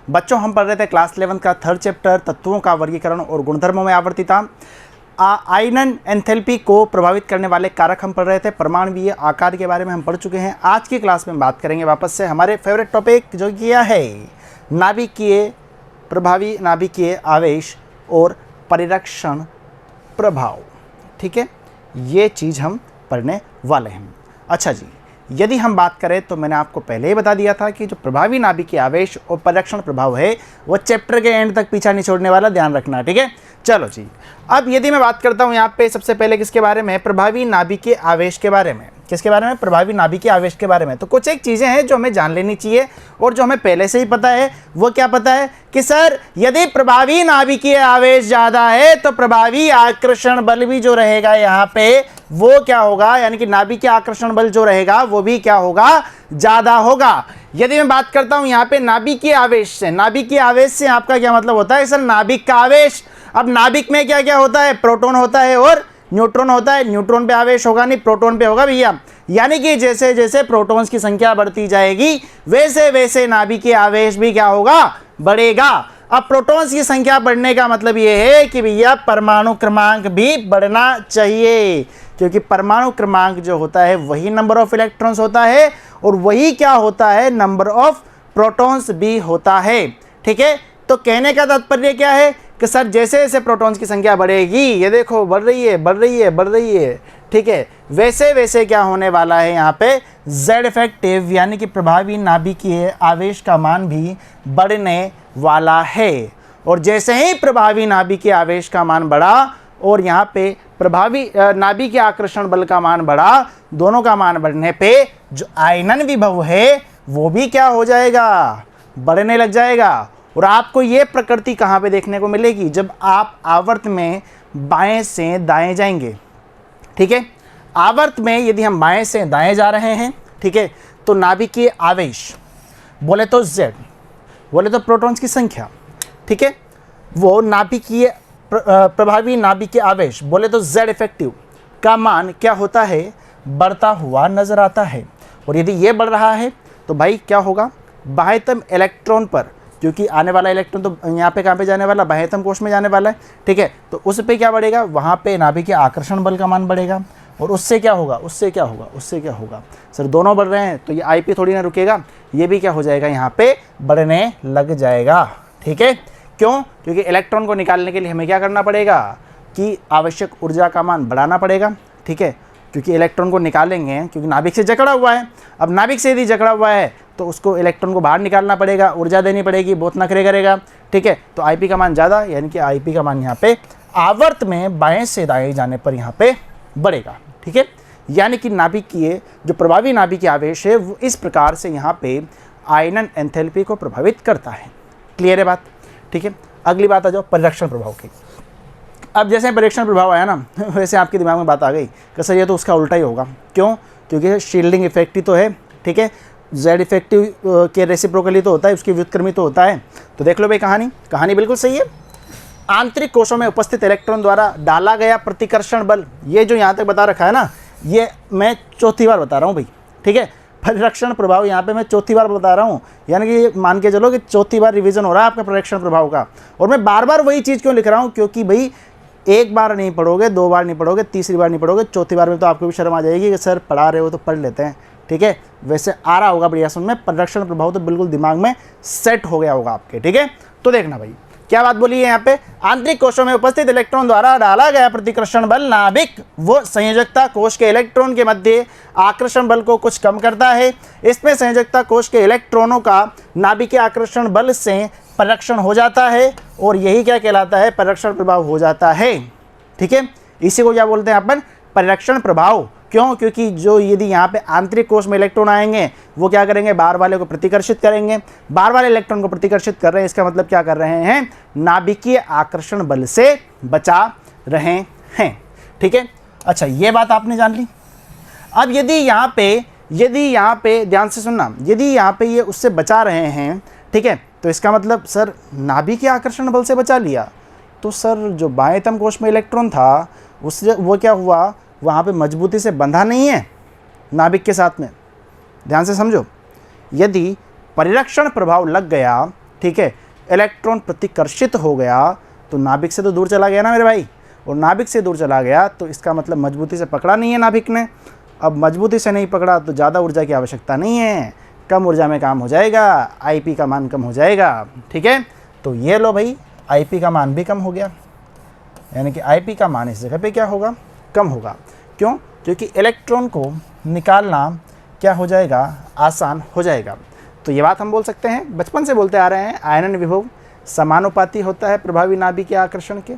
बच्चों हम पढ़ रहे थे क्लास 11 का थर्ड चैप्टर तत्वों का वर्गीकरण और गुणधर्मों में आवर्तिता। आयनन एंथैल्पी को प्रभावित करने वाले कारक हम पढ़ रहे थे, परमाणुीय आकार के बारे में हम पढ़ चुके हैं। आज की क्लास में बात करेंगे वापस से हमारे फेवरेट टॉपिक जो किया है नाभिकीय प्रभावी नाभिकीय आवेश और परिरक्षण प्रभाव। ठीक है, ये चीज़ हम पढ़ने वाले हैं। अच्छा जी, यदि हम बात करें तो मैंने आपको पहले ही बता दिया था कि जो प्रभावी नाभिकीय आवेश और परिरक्षण प्रभाव है वो चैप्टर के एंड तक पीछा नहीं छोड़ने वाला, ध्यान रखना। ठीक है, चलो जी। अब यदि मैं बात करता हूँ यहाँ पे सबसे पहले किसके बारे में, प्रभावी नाभिकीय आवेश के बारे में। किसके बारे में? प्रभावी नाभिकीय आवेश के बारे में। तो कुछ एक चीज़ें हैं जो हमें जान लेनी चाहिए और जो हमें पहले से ही पता है। वो क्या पता है कि सर यदि प्रभावी नाभिकीय आवेश ज़्यादा है तो प्रभावी आकर्षण बल भी जो रहेगा यहाँ पे वो क्या होगा, यानी कि नाभिकीय आकर्षण बल जो रहेगा वो भी क्या होगा, ज़्यादा होगा। यदि मैं बात करता हूँ यहाँ पे नाभिकीय आवेश से, नाभिकीय आवेश से आपका क्या मतलब होता है सर? नाभिक का आवेश। अब नाभिक में क्या क्या होता है? प्रोटॉन होता है और न्यूट्रॉन होता है। न्यूट्रॉन पे आवेश होगा नहीं, प्रोटॉन पे होगा भैया। यानी कि जैसे जैसे प्रोटॉन्स की संख्या बढ़ती जाएगी वैसे वैसे नाभिकीय आवेश भी क्या होगा, बढ़ेगा। अब प्रोटॉन्स की संख्या बढ़ने का मतलब ये है कि भैया परमाणु क्रमांक भी बढ़ना चाहिए, क्योंकि परमाणु क्रमांक जो होता है वही नंबर ऑफ इलेक्ट्रॉन्स होता है और वही क्या होता है, नंबर ऑफ प्रोटॉन्स भी होता है। ठीक है, तो कहने का तात्पर्य क्या है कि सर जैसे जैसे प्रोटॉन्स की संख्या बढ़ेगी, ये देखो बढ़ रही है बढ़ रही है बढ़ रही है, ठीक है, वैसे वैसे क्या होने वाला है यहाँ पे, Z इफेक्टिव यानी कि प्रभावी नाभिकीय आवेश का मान भी बढ़ने वाला है। और जैसे ही प्रभावी नाभिकीय आवेश का मान बढ़ा और यहाँ पे प्रभावी नाभिकीय आकर्षण बल का मान बढ़ा, दोनों का मान बढ़ने पे जो आयनन विभव है वो भी क्या हो जाएगा, बढ़ने लग जाएगा। और आपको ये प्रकृति कहाँ पे देखने को मिलेगी, जब आप आवर्त में बाएं से दाएं जाएंगे। ठीक है, आवर्त में यदि हम बाएं से दाएं जा रहे हैं, ठीक है, तो नाभिकीय आवेश बोले तो Z, बोले तो प्रोटॉन्स की संख्या, ठीक है, वो नाभिकीय प्रभावी नाभिकीय आवेश बोले तो Z इफेक्टिव का मान क्या होता है, बढ़ता हुआ नजर आता है। और यदि ये बढ़ रहा है तो भाई क्या होगा, बाह्यतम इलेक्ट्रॉन पर, क्योंकि आने वाला इलेक्ट्रॉन तो यहाँ पे कहाँ पे जाने वाला, बाह्यतम कोश में जाने वाला है। ठीक है, तो उस पे क्या बढ़ेगा, वहाँ पे नाभिकीय आकर्षण बल का मान बढ़ेगा। और उससे क्या होगा, उससे क्या होगा, उससे क्या होगा सर, दोनों बढ़ रहे हैं तो ये IP थोड़ी ना रुकेगा, ये भी क्या हो जाएगा, यहाँ पे बढ़ने लग जाएगा। ठीक है, क्यों? क्योंकि इलेक्ट्रॉन को निकालने के लिए हमें क्या करना पड़ेगा कि आवश्यक ऊर्जा का मान बढ़ाना पड़ेगा। ठीक है, क्योंकि इलेक्ट्रॉन को निकालेंगे, क्योंकि नाभिक से जकड़ा हुआ है। अब नाभिक से यदि जकड़ा हुआ है तो उसको इलेक्ट्रॉन को बाहर निकालना पड़ेगा, ऊर्जा देनी पड़ेगी, बहुत नखरे करेगा। ठीक है, तो IP का मान ज़्यादा, यानी कि IP का मान यहाँ पे आवर्त में बाएं से दाएं जाने पर यहाँ पे बढ़ेगा। ठीक है, यानी कि नाभिकीय जो प्रभावी नाभिकीय आवेश है वो इस प्रकार से यहाँ पे आयनन एंथैल्पी को प्रभावित करता है। क्लियर है बात? ठीक है, अगली बात आ जाओ परिरक्षण प्रभाव की। अब जैसे परिरक्षण प्रभाव आया ना वैसे आपके दिमाग में बात आ गई कि सर ये तो उसका उल्टा ही होगा। क्यों? क्योंकि शील्डिंग इफेक्ट ही तो है। ठीक है, Z इफेक्टिव के रेसिप्रोकली तो होता है, उसकी व्युत्क्रमी तो होता है। तो देख लो भाई, कहानी बिल्कुल सही है। आंतरिक कोशों में उपस्थित इलेक्ट्रॉन द्वारा डाला गया प्रतिकर्षण बल, ये जो यहाँ तक बता रखा है ना, ये मैं चौथी बार बता रहा हूँ भाई। ठीक है, परिरक्षण प्रभाव यहाँ पे मैं चौथी बार बता रहा हूँ, यानी कि मान के चलो कि चौथी बार रिवीजन हो रहा है आपका परिरक्षण प्रभाव का। और मैं बार बार वही चीज़ क्यों लिख रहा हूँ, क्योंकि भाई एक बार नहीं पढ़ोगे, दो बार नहीं पढ़ोगे, तीसरी बार नहीं पढ़ोगे, चौथी बार में तो आपको भी शर्म आ जाएगी कि सर पढ़ा रहे हो तो पढ़ लेते हैं। ठीक है, वैसे आ रहा होगा बढ़िया समझ में, परिरक्षण प्रभाव तो बिल्कुल दिमाग में सेट हो गया होगा आपके। ठीक है, तो देखना भाई क्या बात बोली है यहाँ पे, आंतरिक कोशों में उपस्थित इलेक्ट्रॉन द्वारा डाला गया प्रतिकर्षण बल नाभिक वो संयोजकता कोश के इलेक्ट्रॉन के मध्य आकर्षण बल को कुछ कम करता है। इसमें संयोजकता कोश के इलेक्ट्रॉनों का नाभिकीय आकर्षण बल से परिरक्षण हो जाता है और यही क्या कहलाता है, परिरक्षण प्रभाव हो जाता है। ठीक है, इसी को क्या बोलते हैं अपन, परिरक्षण प्रभाव। क्यों? क्योंकि जो यदि यहाँ पे आंतरिक कोश में इलेक्ट्रॉन आएंगे वो क्या करेंगे, बाहर वाले को प्रतिकर्षित करेंगे। बाहर वाले इलेक्ट्रॉन को प्रतिकर्षित कर रहे हैं, इसका मतलब क्या कर रहे हैं, नाभिकीय आकर्षण बल से बचा रहे हैं। ठीक है, अच्छा ये बात आपने जान ली। अब यदि यहाँ पे ध्यान से सुनना, यदि यहाँ पे ये उससे बचा रहे हैं, ठीक है, तो इसका मतलब सर नाभिकीय आकर्षण बल से बचा लिया, तो सर जो बाह्यतम कोश में इलेक्ट्रॉन था उससे वो क्या हुआ, वहाँ पे मजबूती से बंधा नहीं है नाभिक के साथ में। ध्यान से समझो, यदि परिरक्षण प्रभाव लग गया ठीक है, इलेक्ट्रॉन प्रतिकर्षित हो गया तो नाभिक से तो दूर चला गया ना मेरे भाई, और नाभिक से दूर चला गया तो इसका मतलब मजबूती से पकड़ा नहीं है नाभिक ने। अब मजबूती से नहीं पकड़ा तो ज़्यादा ऊर्जा की आवश्यकता नहीं है, कम ऊर्जा में काम हो जाएगा, आईपी का मान कम हो जाएगा। ठीक है, तो ये लो भाई, आईपी का मान भी कम हो गया, यानी कि आईपी का मान इस जगह पे क्या होगा, कम होगा। क्यों? क्योंकि इलेक्ट्रॉन को निकालना क्या हो जाएगा, आसान हो जाएगा। तो ये बात हम बोल सकते हैं, बचपन से बोलते आ रहे हैं, आयनन विभव समानुपाती होता है प्रभावी नाभिकीय आकर्षण के।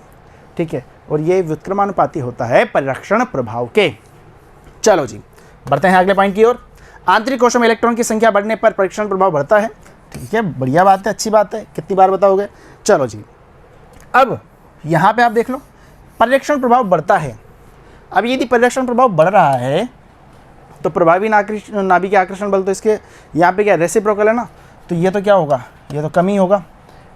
ठीक है, और ये व्युत्क्रमानुपाती होता है परिरक्षण प्रभाव के। चलो जी, बढ़ते हैं अगले पॉइंट की ओर। आंतरिक कोशों में इलेक्ट्रॉन की संख्या बढ़ने पर परीक्षण प्रभाव बढ़ता है। ठीक है, बढ़िया बात है, अच्छी बात है, कितनी बार बताओगे। चलो जी, अब यहाँ पे आप देख लो, परिरक्षण प्रभाव बढ़ता है। अब यदि परिरक्षण प्रभाव बढ़ रहा है तो प्रभावी नाभिकीय आकर्षण बल तो इसके यहाँ पे क्या रेसिप्रोकल है ना, तो ये तो क्या होगा, ये तो कम ही होगा।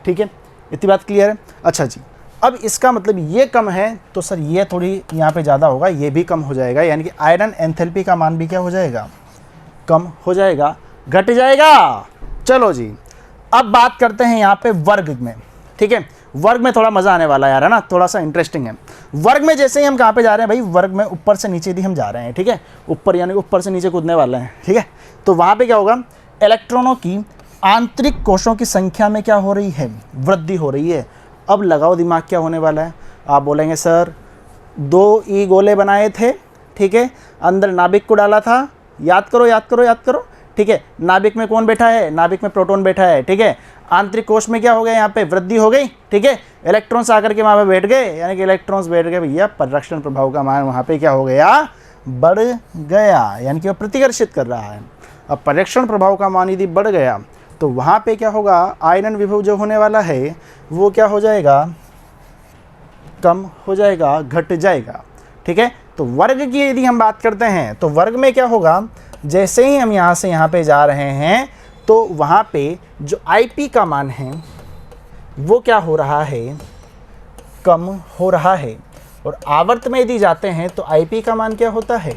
ठीक है, इतनी बात क्लियर है। अच्छा जी, अब इसका मतलब ये कम है तो सर ये थोड़ी यहाँ पे ज़्यादा होगा, ये भी कम हो जाएगा, यानी कि आयरन एंथैल्पी का मान भी क्या हो जाएगा, कम हो जाएगा, घट जाएगा। चलो जी, अब बात करते हैं यहाँ पे वर्ग में। ठीक है, वर्ग में थोड़ा मज़ा आने वाला है यार, है ना, थोड़ा सा इंटरेस्टिंग है। वर्ग में जैसे ही हम कहाँ पे जा रहे हैं भाई, वर्ग में ऊपर से नीचे भी हम जा रहे हैं। ठीक है, ऊपर यानी ऊपर से नीचे कूदने वाले हैं। ठीक है, तो वहाँ पे क्या होगा, इलेक्ट्रॉनों की आंतरिक कोशों की संख्या में क्या हो रही है, वृद्धि हो रही है। अब लगाओ दिमाग, क्या होने वाला है। आप बोलेंगे सर 2 ई गोले बनाए थे, ठीक है, अंदर नाभिक को डाला था, याद करो याद करो याद करो। ठीक है, नाभिक में कौन बैठा है, नाभिक में प्रोटॉन बैठा है। ठीक है, आंतरिक कोश में क्या हो गया, यहाँ पे वृद्धि हो गई। ठीक है, इलेक्ट्रॉन्स आकर के वहाँ पे बैठ गए, यानी कि इलेक्ट्रॉन्स बैठ गए भैया, परिरक्षण प्रभाव का मान वहाँ पे क्या हो गया, बढ़ गया, यानी कि वो प्रतिकर्षित कर रहा है। अब परिरक्षण प्रभाव का मान यदि बढ़ गया तो वहाँ पे क्या होगा, आयनन विभव जो होने वाला है वो क्या हो जाएगा, कम हो जाएगा, घट जाएगा। ठीक है, तो वर्ग की यदि हम बात करते हैं तो वर्ग में क्या होगा, जैसे ही हम यहाँ से यहाँ पे जा रहे हैं तो वहाँ पे जो आईपी का मान है वो क्या हो रहा है, कम हो रहा है। और आवर्त में यदि जाते हैं तो आईपी का मान क्या होता है,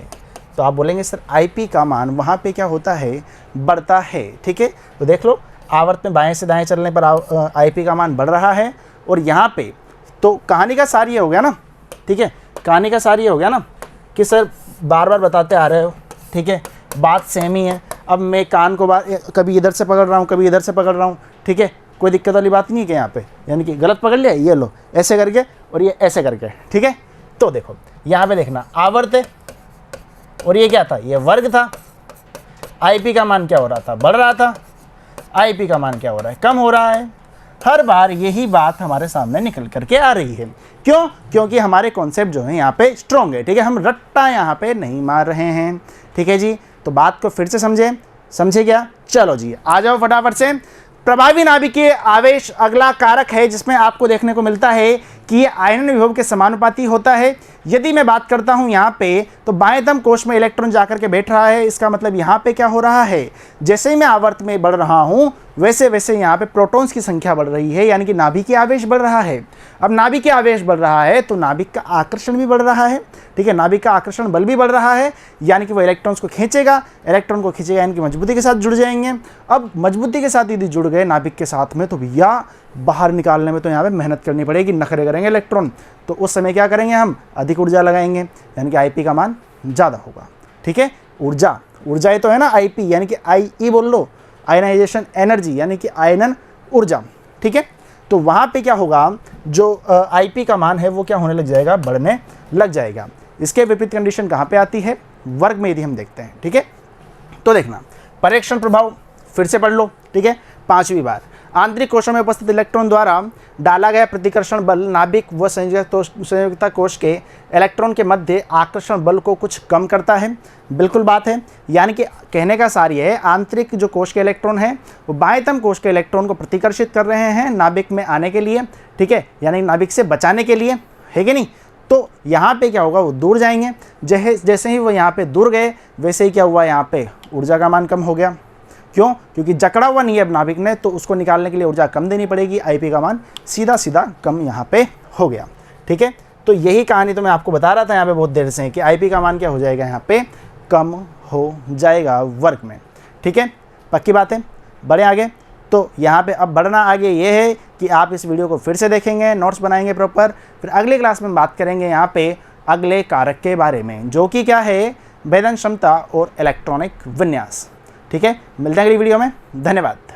तो आप बोलेंगे सर आईपी का मान वहाँ पे क्या होता है, बढ़ता है। ठीक है, तो देख लो, आवर्त में बाएं से दाएं चलने पर आईपी का मान बढ़ रहा है। और यहाँ पे तो कहानी का सार ये हो गया ना, ठीक है, कहानी का सार ये हो गया ना कि सर बार बार बताते आ रहे हो, ठीक है, बात सेम ही है। अब मैं कान को कभी इधर से पकड़ रहा हूँ, कभी इधर से पकड़ रहा हूँ। ठीक है, कोई दिक्कत वाली बात नहीं है कि यहाँ पे, यानी कि गलत पकड़ लिया, ये लो ऐसे करके और ये ऐसे करके। ठीक है, तो देखो यहाँ पे देखना, आवर्त है और ये क्या था, ये वर्ग था। आईपी का मान क्या हो रहा था, बढ़ रहा था, आईपी का मान क्या हो रहा है, कम हो रहा है। हर बार यही बात हमारे सामने निकल करके आ रही है। क्यों? क्योंकि हमारे कॉन्सेप्ट जो है यहाँ पे स्ट्रॉन्ग है। ठीक है, हम रट्टा यहाँ पे नहीं मार रहे हैं। ठीक है जी, तो बात को फिर से समझे क्या? चलो जी, आ जाओ फटाफट से। प्रभावी नाभिकीय आवेश अगला कारक है जिसमें आपको देखने को मिलता है कि ये आयनन विभव के समानुपाती होता है। यदि मैं बात करता हूं यहाँ पे, तो बाएंतम कोश में इलेक्ट्रॉन जाकर के बैठ रहा है। इसका मतलब यहाँ पे क्या हो रहा है, जैसे ही मैं आवर्त में बढ़ रहा हूँ वैसे वैसे यहाँ पे प्रोटॉन्स की संख्या बढ़ रही है, यानी कि नाभिकीय आवेश बढ़ रहा है। अब नाभिकीय आवेश बढ़ रहा है तो नाभिक का आकर्षण भी बढ़ रहा है। ठीक है, नाभिक का आकर्षण बल भी बढ़ रहा है, यानी कि वो इलेक्ट्रॉन्स को खींचेगा, इलेक्ट्रॉन को खींचेगा यानी कि मजबूती के साथ जुड़ जाएंगे। अब मजबूती के साथ यदि जुड़ गए नाभिक के साथ में, तो भैया बाहर निकालने में तो यहाँ पे मेहनत करनी पड़ेगी, नखरे करेंगे इलेक्ट्रॉन। तो उस समय क्या करेंगे, हम अधिक ऊर्जा लगाएंगे, यानी कि आईपी का मान ज़्यादा होगा। ठीक है, ऊर्जा ये तो है ना, आईपी यानी कि आई बोल लो, आयनाइजेशन एनर्जी यानी कि आयनन ऊर्जा। ठीक है, तो वहाँ पे क्या होगा, जो आईपी का मान है वो क्या होने लग जाएगा, बढ़ने लग जाएगा। इसके विपरीत कंडीशन कहाँ पे आती है, वर्ग में यदि हम देखते हैं। ठीक है, तो देखना, परीक्षण प्रभाव फिर से पढ़ लो। ठीक है, 5वीं बार, आंतरिक कोशों में उपस्थित इलेक्ट्रॉन द्वारा डाला गया प्रतिकर्षण बल नाभिक व संयोजकता कोश के इलेक्ट्रॉन के मध्य आकर्षण बल को कुछ कम करता है। बिल्कुल बात है, यानी कि कहने का सार ये है, आंतरिक जो कोश के इलेक्ट्रॉन है वो बाह्यतम कोश के इलेक्ट्रॉन को प्रतिकर्षित कर रहे हैं नाभिक में आने के लिए। ठीक है, यानी नाभिक से बचाने के लिए, है कि नहीं। तो यहाँ पे क्या होगा, वो दूर जाएंगे। जैसे ही वो यहाँ पे दूर गए वैसे ही क्या हुआ, यहाँ पे ऊर्जा का मान कम हो गया। क्यों? क्योंकि जकड़ा हुआ नहीं है अब नाभिक ने, तो उसको निकालने के लिए ऊर्जा कम देनी पड़ेगी। आईपी का मान सीधा सीधा कम यहाँ पे हो गया। ठीक है, तो यही कहानी तो मैं आपको बता रहा था यहाँ पे बहुत देर से कि आईपी का मान क्या हो जाएगा, यहाँ पे कम हो जाएगा वर्ग में। ठीक है, पक्की बात है। बढ़े आगे, तो यहाँ पे अब बढ़ना आगे ये है कि आप इस वीडियो को फिर से देखेंगे, नोट्स बनाएंगे प्रॉपर, फिर अगली क्लास में बात करेंगे यहाँ पे अगले कारक के बारे में, जो कि क्या है, वेदन क्षमता और इलेक्ट्रॉनिक विन्यास। ठीक है, मिलते हैं अगली वीडियो में। धन्यवाद।